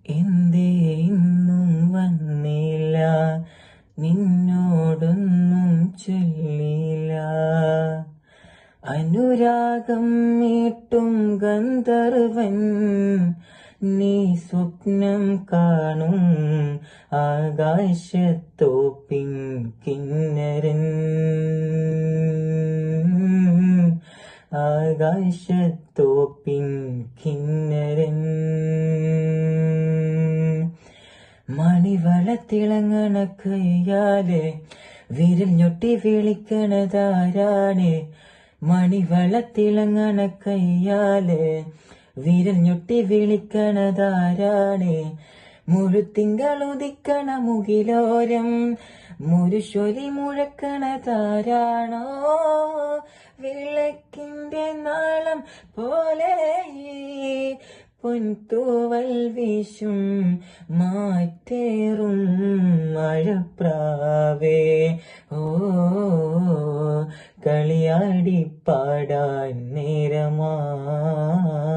എന്തേ ഇന്നും വന്നില്ല, നിന്നോടൊന്നും ചൊല്ലില്ല. അനുരാഗം മീട്ടും ഗന്ധർവൻ, നീ സ്വപ്നം കാണും ആകാശത്തോപ്പിൻ കിന്നരൻ. ആകാശത്തോപ്പിൻ കിന്നരൻ. മണിവളത്തിളങ്ങണ കയ്യാലെ വിരൽ ഞൊട്ടി വിളിക്കണതാരാണ്? മണിവളത്തിളങ്ങണ കയ്യാലെ വിരൽ ഞൊട്ടി വിളിക്കണതാരാണ്? മുഴുത്തിങ്കളുദിക്കണ മുകിലോരം മുരുശൊലി മുഴക്കണതാരാണോ? വിളക്കിന്റെ നാളം പോലെ പൊൻതൂവൽ വീശും മാറ്റേറും മഴപ്രാവേ, ഓ കളിയാടി പാടാൻ നേരമായി.